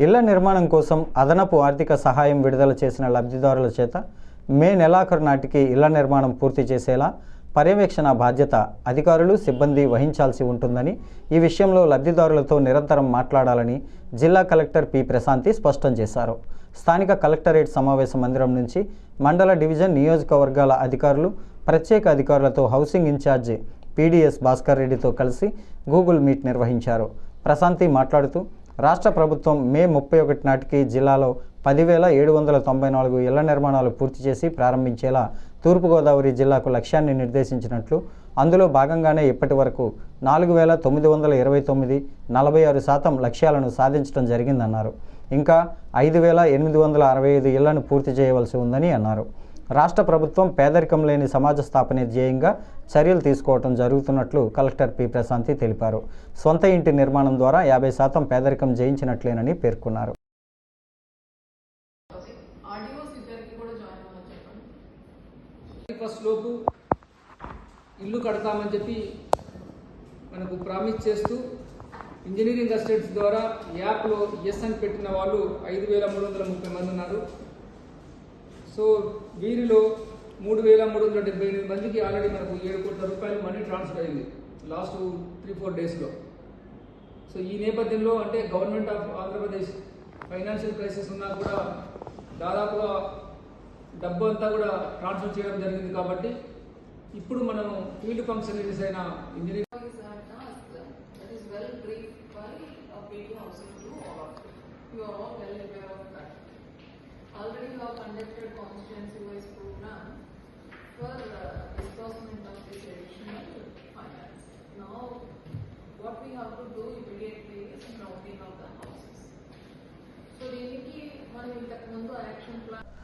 ఇళ్ల నిర్మాణం కోసం అదనపు ఆర్థిక సహాయం విడుదల చేసిన లబ్ధిదారుల చేత మే నెలాఖరు నాటికి ఇళ్ల నిర్మాణం పూర్తి చేసేలా పర్యవేక్షణ బాధ్యత అధికారులు సిబ్బంది వహించాల్సి ఉంటుందని, ఈ విషయంలో లబ్ధిదారులతో నిరంతరం మాట్లాడాలని జిల్లా కలెక్టర్ పి ప్రశాంతి స్పష్టం చేశారు. స్థానిక కలెక్టరేట్ సమావేశ మందిరం నుంచి మండల డివిజన్ నియోజకవర్గాల అధికారులు, ప్రత్యేక అధికారులతో హౌసింగ్ ఇన్ఛార్జి పీడీఎస్ భాస్కర్ రెడ్డితో కలిసి గూగుల్ మీట్ నిర్వహించారు. ప్రశాంతి మాట్లాడుతూ రాష్ట్ర ప్రభుత్వం మే 31 నాటికి జిల్లాలో 10,794 ఇళ్ల నిర్మాణాలు పూర్తి చేసి ప్రారంభించేలా తూర్పుగోదావరి జిల్లాకు లక్ష్యాన్ని నిర్దేశించినట్లు, అందులో భాగంగానే ఇప్పటి వరకు 4,929 46% లక్ష్యాలను సాధించడం జరిగిందన్నారు. ఇంకా 5,865 ఇళ్లను పూర్తి చేయవలసి ఉందని అన్నారు. రాష్ట్ర ప్రభుత్వం పేదరికం లేని సమాజ స్థాపనే ధ్యేయంగా చర్యలు తీసుకోవడం జరుగుతున్నట్లు కలెక్టర్ పి ప్రశాంతి తెలిపారు. సొంత ఇంటి నిర్మాణం ద్వారా 50% పేదరికం జయించినట్లేనని పేర్కొన్నారు. లోపు ఇల్లు కడతామని చెప్పి మనకు ప్రామిస్ చేస్తూ ఇంజనీరింగ్ అసిస్టెంట్స్ ద్వారా యాప్లో ఎస్ అని పెట్టిన వాళ్ళు 5,330 మంది ఉన్నారు. సో వీరిలో 3,378 మందికి ఆల్రెడీ మనకు 7 కోట్ల రూపాయలు మనీ ట్రాన్స్ఫర్ అయింది లాస్ట్ 3-4 డేస్లో. సో ఈ నేపథ్యంలో అంటే government of Andhra Pradesh financial crisis ఉన్నా కూడా దాదాపుగా డబ్బు అంతా కూడా ట్రాన్స్ఫర్ చేయడం జరిగింది. కాబట్టి ఇప్పుడు మనం ఫీల్డ్ ఫంక్షనరీస్ అయిన engineering already you have conducted constituency-wise program for disbursement of this additional finance. Now, what we have to do immediately is routing of the houses. So, దీనికి మనం ఇంతకు ముందు యాక్షన్ ప్లాన్